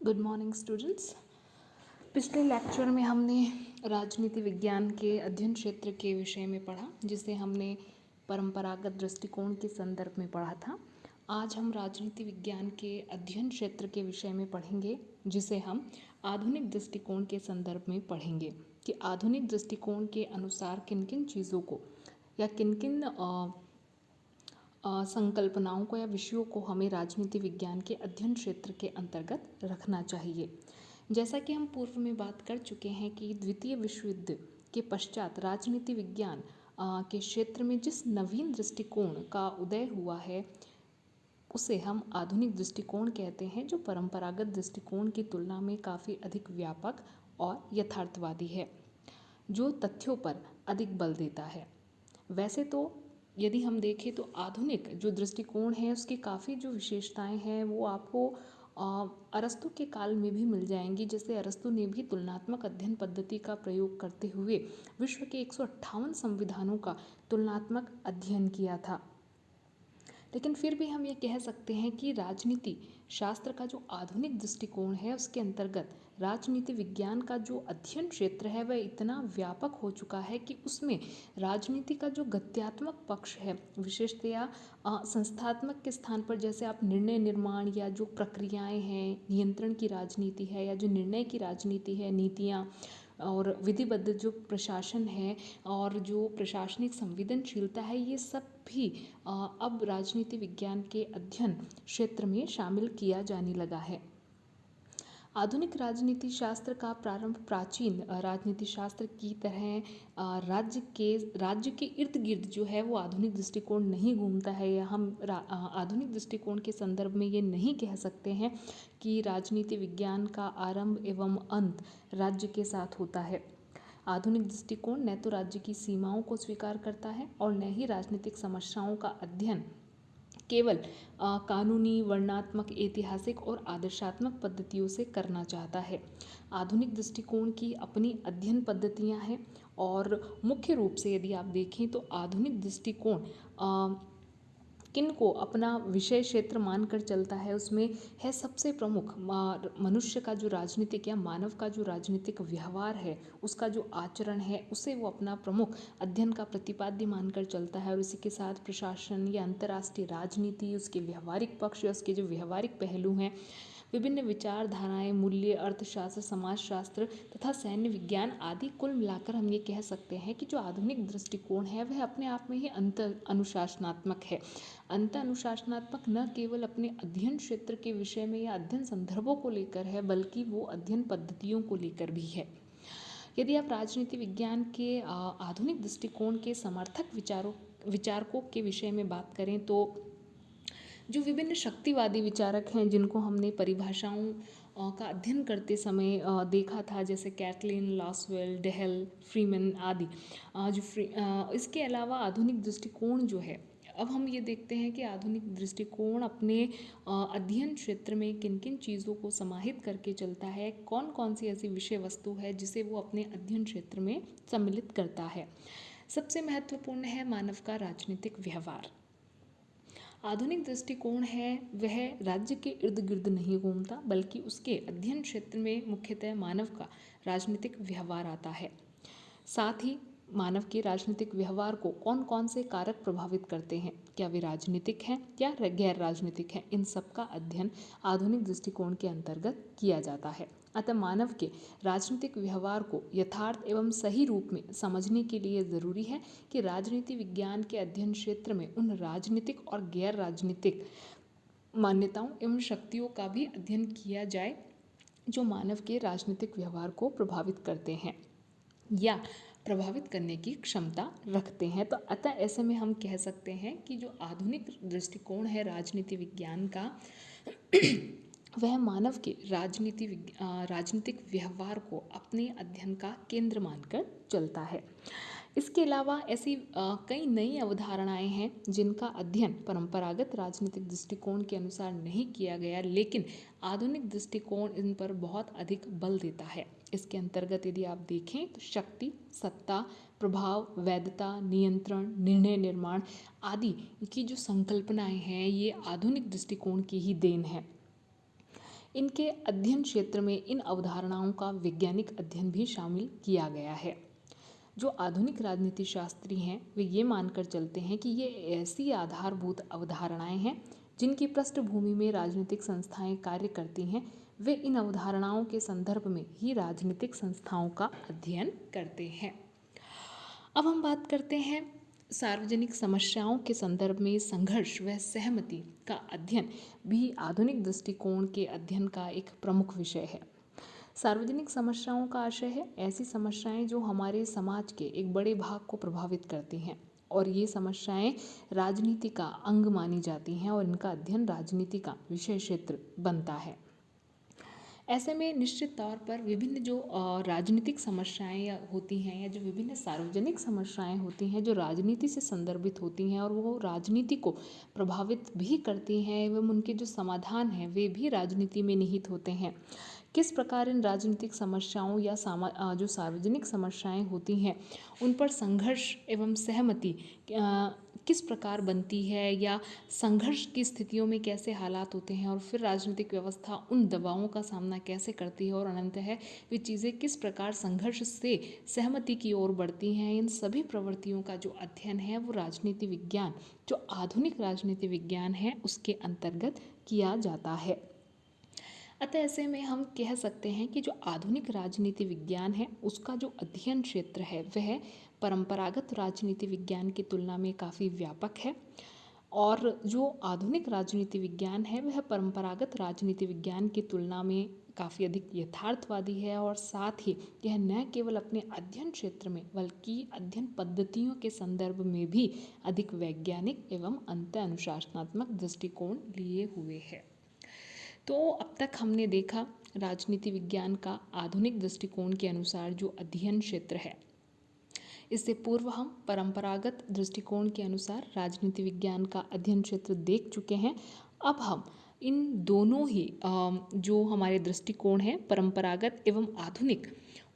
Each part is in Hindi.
Good morning students. पिछले लेक्चर में हमने राजनीति विज्ञान के अध्ययन क्षेत्र के विषय में पढ़ा, जिसे हमने परंपरागत दृष्टिकोण के संदर्भ में पढ़ा था। आज हम राजनीति विज्ञान के अध्ययन क्षेत्र के विषय में पढ़ेंगे, जिसे हम आधुनिक दृष्टिकोण के संदर्भ में पढ़ेंगे कि आधुनिक दृष्टिकोण के अनुसार किन किन चीज़ों को या किन किन संकल्पनाओं को या विषयों को हमें राजनीति विज्ञान के अध्ययन क्षेत्र के अंतर्गत रखना चाहिए। जैसा कि हम पूर्व में बात कर चुके हैं कि द्वितीय विश्व युद्ध के पश्चात राजनीति विज्ञान के क्षेत्र में जिस नवीन दृष्टिकोण का उदय हुआ है उसे हम आधुनिक दृष्टिकोण कहते हैं, जो परंपरागत दृष्टिकोण की तुलना में काफ़ी अधिक व्यापक और यथार्थवादी है, जो तथ्यों पर अधिक बल देता है। वैसे तो यदि हम देखें तो आधुनिक जो दृष्टिकोण है उसकी काफ़ी जो विशेषताएं हैं वो आपको अरस्तु के काल में भी मिल जाएंगी। जैसे अरस्तु ने भी तुलनात्मक अध्ययन पद्धति का प्रयोग करते हुए विश्व के 158 संविधानों का तुलनात्मक अध्ययन किया था। लेकिन फिर भी हम ये कह सकते हैं कि राजनीति शास्त्र का जो आधुनिक दृष्टिकोण है उसके अंतर्गत राजनीति विज्ञान का जो अध्ययन क्षेत्र है वह इतना व्यापक हो चुका है कि उसमें राजनीति का जो गत्यात्मक पक्ष है, विशेषतया संस्थात्मक के स्थान पर जैसे आप निर्णय निर्माण या जो प्रक्रियाएं हैं, नियंत्रण की राजनीति है या जो निर्णय की राजनीति है, नीतियाँ और विधिबद्ध जो प्रशासन है और जो प्रशासनिक संवेदनशीलता है, ये सब भी अब राजनीति विज्ञान के अध्ययन क्षेत्र में शामिल किया जाने लगा है। आधुनिक राजनीति शास्त्र का प्रारंभ प्राचीन राजनीति शास्त्र की तरह राज्य के इर्द गिर्द जो है वो आधुनिक दृष्टिकोण नहीं घूमता है, या हम आधुनिक दृष्टिकोण के संदर्भ में ये नहीं कह सकते हैं कि राजनीति विज्ञान का आरंभ एवं अंत राज्य के साथ होता है। आधुनिक दृष्टिकोण न तो राज्य की सीमाओं को स्वीकार करता है और न ही राजनीतिक समस्याओं का अध्ययन केवल कानूनी, वर्णनात्मक, ऐतिहासिक और आदर्शात्मक पद्धतियों से करना चाहता है। आधुनिक दृष्टिकोण की अपनी अध्ययन पद्धतियां हैं और मुख्य रूप से यदि आप देखें तो आधुनिक दृष्टिकोण किन को अपना विषय क्षेत्र मानकर चलता है, उसमें है सबसे प्रमुख मनुष्य का जो राजनीतिक या मानव का जो राजनीतिक व्यवहार है, उसका जो आचरण है, उसे वो अपना प्रमुख अध्ययन का प्रतिपाद्य मानकर चलता है। और इसी के साथ प्रशासन या अंतर्राष्ट्रीय राजनीति, उसके व्यवहारिक पक्ष या उसके जो व्यवहारिक पहलू हैं, विभिन्न विचारधाराएं, मूल्य, अर्थशास्त्र, समाजशास्त्र तथा सैन्य विज्ञान आदि, कुल मिलाकर हम ये कह सकते हैं कि जो आधुनिक दृष्टिकोण है वह अपने आप में ही अंत अनुशासनात्मक है। अंत अनुशासनात्मक न केवल अपने अध्ययन क्षेत्र के विषय में या अध्ययन संदर्भों को लेकर है, बल्कि वो अध्ययन पद्धतियों को लेकर भी है। यदि आप राजनीति विज्ञान के आधुनिक दृष्टिकोण के समर्थक विचारकों के विषय में बात करें तो जो विभिन्न शक्तिवादी विचारक हैं, जिनको हमने परिभाषाओं का अध्ययन करते समय देखा था, जैसे कैटलिन, लॉसवेल, डेहल, फ्रीमैन आदि, इसके अलावा आधुनिक दृष्टिकोण जो है, अब हम ये देखते हैं कि आधुनिक दृष्टिकोण अपने अध्ययन क्षेत्र में किन किन चीज़ों को समाहित करके चलता है, कौन कौन सी ऐसी विषय वस्तु है जिसे वो अपने अध्ययन क्षेत्र में सम्मिलित करता है। सबसे महत्वपूर्ण है मानव का राजनीतिक व्यवहार। आधुनिक दृष्टिकोण है वह राज्य के इर्द गिर्द नहीं घूमता, बल्कि उसके अध्ययन क्षेत्र में मुख्यतः मानव का राजनीतिक व्यवहार आता है। साथ ही मानव के राजनीतिक व्यवहार को कौन कौन से कारक प्रभावित करते हैं, क्या वे राजनीतिक हैं या गैर राजनीतिक हैं, इन सब का अध्ययन आधुनिक दृष्टिकोण के अंतर्गत किया जाता है। अतः मानव के राजनीतिक व्यवहार को यथार्थ एवं सही रूप में समझने के लिए ज़रूरी है कि राजनीति विज्ञान के अध्ययन क्षेत्र में उन राजनीतिक और गैर राजनीतिक मान्यताओं एवं शक्तियों का भी अध्ययन किया जाए जो मानव के राजनीतिक व्यवहार को प्रभावित करते हैं या प्रभावित करने की क्षमता रखते हैं। तो अतः ऐसे में हम कह सकते हैं कि जो आधुनिक दृष्टिकोण है राजनीति विज्ञान का वह मानव के राजनीतिक व्यवहार को अपने अध्ययन का केंद्र मानकर चलता है। इसके अलावा ऐसी कई नई अवधारणाएं हैं जिनका अध्ययन परंपरागत राजनीतिक दृष्टिकोण के अनुसार नहीं किया गया, लेकिन आधुनिक दृष्टिकोण इन पर बहुत अधिक बल देता है। इसके अंतर्गत यदि आप देखें तो शक्ति, सत्ता, प्रभाव, वैधता, नियंत्रण, निर्णय निर्माण आदि की जो संकल्पनाएं हैं, ये आधुनिक दृष्टिकोण की ही देन है। इनके अध्ययन क्षेत्र में इन अवधारणाओं का वैज्ञानिक अध्ययन भी शामिल किया गया है। जो आधुनिक राजनीति शास्त्री हैं वे ये मानकर चलते हैं कि ये ऐसी आधारभूत अवधारणाएं हैं जिनकी पृष्ठभूमि में राजनीतिक संस्थाएं कार्य करती हैं। वे इन अवधारणाओं के संदर्भ में ही राजनीतिक संस्थाओं का अध्ययन करते हैं। अब हम बात करते हैं सार्वजनिक समस्याओं के संदर्भ में संघर्ष व सहमति का अध्ययन भी आधुनिक दृष्टिकोण के अध्ययन का एक प्रमुख विषय है। सार्वजनिक समस्याओं का आशय है ऐसी समस्याएं जो हमारे समाज के एक बड़े भाग को प्रभावित करती हैं और ये समस्याएं राजनीति का अंग मानी जाती हैं और इनका अध्ययन राजनीति का विषय क्षेत्र बनता है। ऐसे में निश्चित तौर पर विभिन्न जो राजनीतिक समस्याएं होती हैं या जो विभिन्न सार्वजनिक समस्याएं होती हैं जो राजनीति से संदर्भित होती हैं और वो राजनीति को प्रभावित भी करती हैं एवं उनके जो समाधान हैं वे भी राजनीति में निहित होते हैं। किस प्रकार इन राजनीतिक समस्याओं या जो सार्वजनिक समस्याएं होती हैं उन पर संघर्ष एवं सहमति किस प्रकार बनती है या संघर्ष की स्थितियों में कैसे हालात होते हैं और फिर राजनीतिक व्यवस्था उन दबावों का सामना कैसे करती है और अनंततः वे चीज़ें किस प्रकार संघर्ष से सहमति की ओर बढ़ती हैं, इन सभी प्रवृत्तियों का जो अध्ययन है वो राजनीति विज्ञान जो आधुनिक राजनीति विज्ञान है उसके अंतर्गत किया जाता है। अतः ऐसे में हम कह सकते हैं कि जो आधुनिक राजनीति विज्ञान है उसका जो अध्ययन क्षेत्र है वह परंपरागत राजनीति विज्ञान की तुलना में काफ़ी व्यापक है और जो आधुनिक राजनीति विज्ञान है वह परंपरागत राजनीति विज्ञान की तुलना में काफ़ी अधिक यथार्थवादी है और साथ ही यह न केवल अपने अध्ययन क्षेत्र में बल्कि अध्ययन पद्धतियों के संदर्भ में भी अधिक वैज्ञानिक एवं अंत अनुशासनात्मक दृष्टिकोण लिए हुए है। तो अब तक हमने देखा राजनीति विज्ञान का आधुनिक दृष्टिकोण के अनुसार जो अध्ययन क्षेत्र है। इससे पूर्व हम परंपरागत दृष्टिकोण के अनुसार राजनीति विज्ञान का अध्ययन क्षेत्र देख चुके हैं। अब हम इन दोनों ही जो हमारे दृष्टिकोण हैं परंपरागत एवं आधुनिक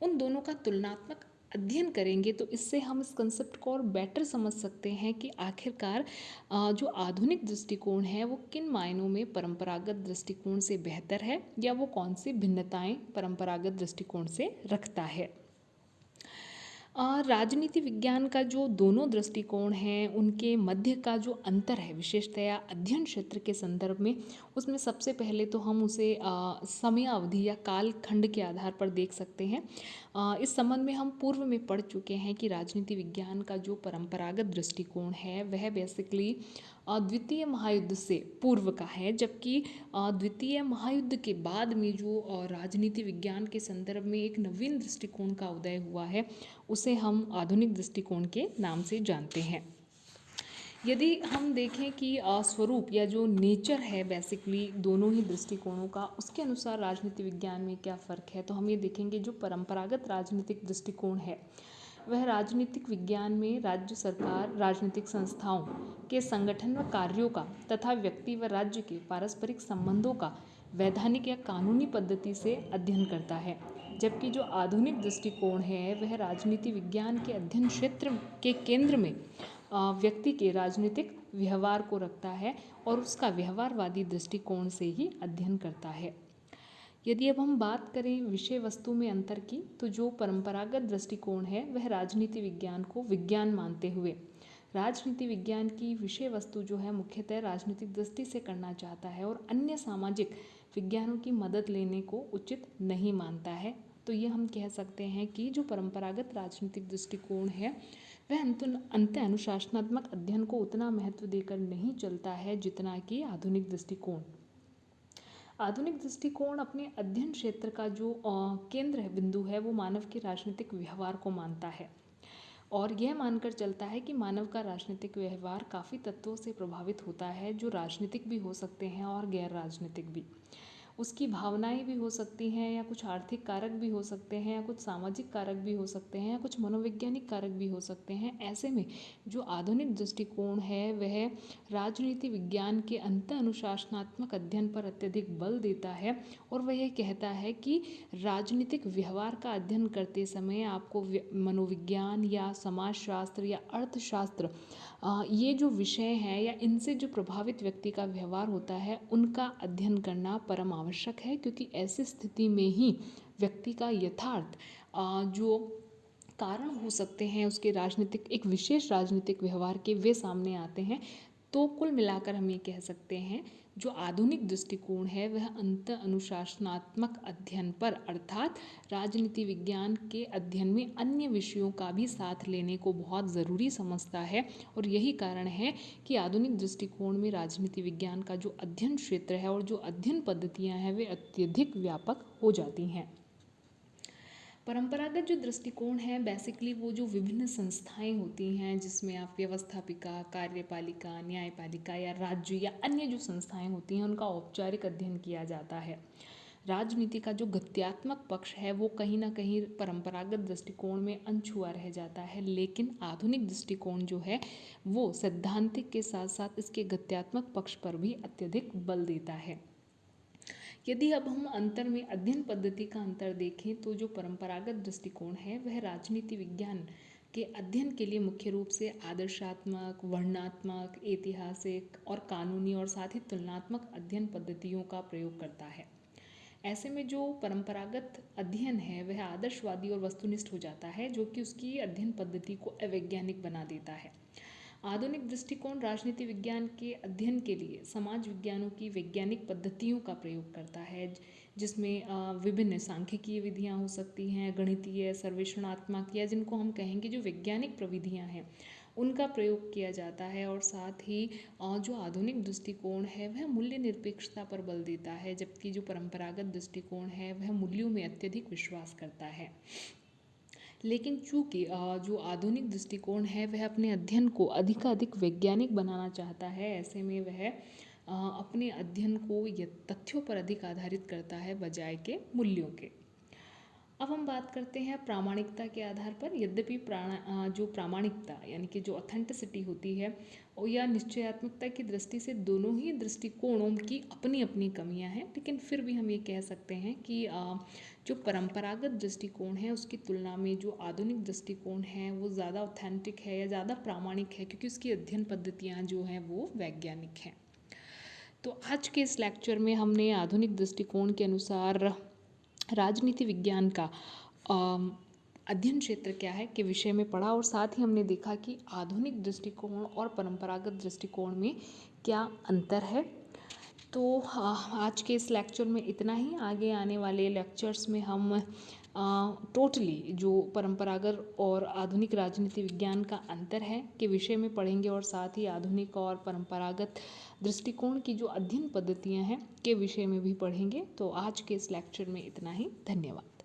उन दोनों का तुलनात्मक अध्ययन करेंगे तो इससे हम इस कंसेप्ट को और बेटर समझ सकते हैं कि आखिरकार जो आधुनिक दृष्टिकोण है वो किन मायनों में परंपरागत दृष्टिकोण से बेहतर है या वो कौन सी भिन्नताएं परंपरागत दृष्टिकोण से रखता है। राजनीति विज्ञान का जो दोनों दृष्टिकोण हैं उनके मध्य का जो अंतर है विशेषतया अध्ययन क्षेत्र के संदर्भ में उसमें सबसे पहले तो हम उसे समय अवधि या काल खंड के आधार पर देख सकते हैं। इस संबंध में हम पूर्व में पढ़ चुके हैं कि राजनीति विज्ञान का जो परंपरागत दृष्टिकोण है वह बेसिकली द्वितीय महायुद्ध से पूर्व का है जबकि द्वितीय महायुद्ध के बाद में जो राजनीति विज्ञान के संदर्भ में एक नवीन दृष्टिकोण का उदय हुआ है उसे हम आधुनिक दृष्टिकोण के नाम से जानते हैं। यदि हम देखें कि स्वरूप या जो नेचर है बेसिकली दोनों ही दृष्टिकोणों का उसके अनुसार राजनीति विज्ञान में क्या फ़र्क है तो हम ये देखेंगे जो परंपरागत राजनीतिक दृष्टिकोण है वह राजनीतिक विज्ञान में राज्य सरकार राजनीतिक संस्थाओं के संगठन व कार्यों का तथा व्यक्ति व राज्य के पारस्परिक संबंधों का वैधानिक या कानूनी पद्धति से अध्ययन करता है जबकि जो आधुनिक दृष्टिकोण है वह राजनीति विज्ञान के अध्ययन क्षेत्र के केंद्र में व्यक्ति के राजनीतिक व्यवहार को रखता है और उसका व्यवहारवादी दृष्टिकोण से ही अध्ययन करता है। यदि अब हम बात करें विषय वस्तु में अंतर की तो जो परंपरागत दृष्टिकोण है वह राजनीति विज्ञान को विज्ञान मानते हुए राजनीति विज्ञान की विषय वस्तु जो है मुख्यतः राजनीतिक दृष्टि से करना चाहता है और अन्य सामाजिक विज्ञानों की मदद लेने को उचित नहीं मानता है। तो ये हम कह सकते हैं कि जो परंपरागत राजनीतिक दृष्टिकोण है वह अंत अनुशासनात्मक अध्ययन को उतना महत्व देकर नहीं चलता है जितना कि आधुनिक दृष्टिकोण। आधुनिक दृष्टिकोण अपने अध्ययन क्षेत्र का जो केंद्र बिंदु है वो मानव के राजनीतिक व्यवहार को मानता है और यह मानकर चलता है कि मानव का राजनीतिक व्यवहार काफ़ी तत्वों से प्रभावित होता है जो राजनीतिक भी हो सकते हैं और गैर राजनीतिक भी। उसकी भावनाएं भी हो सकती हैं या कुछ आर्थिक कारक भी हो सकते हैं या कुछ सामाजिक कारक भी हो सकते हैं या कुछ मनोवैज्ञानिक कारक भी हो सकते हैं। ऐसे में जो आधुनिक दृष्टिकोण है वह राजनीति विज्ञान के अंत अनुशासनात्मक अध्ययन पर अत्यधिक बल देता है और वह यह कहता है कि राजनीतिक व्यवहार का अध्ययन करते समय आपको मनोविज्ञान या समाजशास्त्र या अर्थशास्त्र ये जो विषय हैं या इनसे जो प्रभावित व्यक्ति का व्यवहार होता है उनका अध्ययन करना परम आवश्यक आवश्यक है, क्योंकि ऐसी स्थिति में ही व्यक्ति का यथार्थ जो कारण हो सकते हैं उसके राजनीतिक, एक विशेष राजनीतिक व्यवहार के, वे सामने आते हैं। तो कुल मिलाकर हम ये कह सकते हैं, जो आधुनिक दृष्टिकोण है वह अंत अनुशासनात्मक अध्ययन पर, अर्थात राजनीति विज्ञान के अध्ययन में अन्य विषयों का भी साथ लेने को बहुत ज़रूरी समझता है। और यही कारण है कि आधुनिक दृष्टिकोण में राजनीति विज्ञान का जो अध्ययन क्षेत्र है और जो अध्ययन पद्धतियाँ हैं वे अत्यधिक व्यापक हो जाती हैं। परंपरागत जो दृष्टिकोण है, बेसिकली वो जो विभिन्न संस्थाएं होती हैं जिसमें आप व्यवस्थापिका, कार्यपालिका, न्यायपालिका या राज्य या अन्य जो संस्थाएं होती हैं उनका औपचारिक अध्ययन किया जाता है। राजनीति का जो गत्यात्मक पक्ष है वो कहीं ना कहीं परंपरागत दृष्टिकोण में अनछुआ रह जाता है, लेकिन आधुनिक दृष्टिकोण जो है वो सैद्धांतिक के साथ साथ इसके गत्यात्मक पक्ष पर भी अत्यधिक बल देता है। यदि अब हम अंतर में अध्ययन पद्धति का अंतर देखें तो जो परंपरागत दृष्टिकोण है वह राजनीति विज्ञान के अध्ययन के लिए मुख्य रूप से आदर्शात्मक, वर्णनात्मक, ऐतिहासिक और कानूनी और साथ ही तुलनात्मक अध्ययन पद्धतियों का प्रयोग करता है। ऐसे में जो परंपरागत अध्ययन है वह आदर्शवादी और वस्तुनिष्ठ हो जाता है, जो कि उसकी अध्ययन पद्धति को अवैज्ञानिक बना देता है। आधुनिक दृष्टिकोण राजनीति विज्ञान के अध्ययन के लिए समाज विज्ञानों की वैज्ञानिक पद्धतियों का प्रयोग करता है, जिसमें विभिन्न सांख्यिकीय विधियां हो सकती हैं, गणितीय, सर्वेक्षणात्मक या जिनको हम कहेंगे जो वैज्ञानिक प्रविधियां हैं उनका प्रयोग किया जाता है। और साथ ही जो आधुनिक दृष्टिकोण है वह मूल्य निरपेक्षता पर बल देता है, जबकि जो परंपरागत दृष्टिकोण है वह मूल्यों में अत्यधिक विश्वास करता है। लेकिन चूंकि जो आधुनिक दृष्टिकोण है वह अपने अध्ययन को अधिकाधिक वैज्ञानिक बनाना चाहता है, ऐसे में वह अपने अध्ययन को तथ्यों पर अधिक आधारित करता है बजाय के मूल्यों के। अब हम बात करते हैं प्रामाणिकता के आधार पर। यद्यपि जो प्रामाणिकता यानी कि जो ऑथेंटिसिटी होती है या निश्चयात्मकता की दृष्टि से दोनों ही दृष्टिकोणों की अपनी अपनी कमियां हैं, लेकिन फिर भी हम ये कह सकते हैं कि जो परंपरागत दृष्टिकोण है उसकी तुलना में जो आधुनिक दृष्टिकोण है वो ज़्यादा ऑथेंटिक है या ज़्यादा प्रामाणिक है, क्योंकि उसकी अध्ययन पद्धतियाँ जो हैं वो वैज्ञानिक हैं। तो आज के इस लेक्चर में हमने आधुनिक दृष्टिकोण के अनुसार राजनीति विज्ञान का अध्ययन क्षेत्र क्या है के विषय में पढ़ा, और साथ ही हमने देखा कि आधुनिक दृष्टिकोण और परंपरागत दृष्टिकोण में क्या अंतर है। तो आज के इस लेक्चर में इतना ही। आगे आने वाले लेक्चर्स में हम टोटली जो परंपरागत और आधुनिक राजनीति विज्ञान का अंतर है के विषय में पढ़ेंगे, और साथ ही आधुनिक और परंपरागत दृष्टिकोण की जो अध्ययन पद्धतियां हैं के विषय में भी पढ़ेंगे। तो आज के इस लेक्चर में इतना ही। धन्यवाद।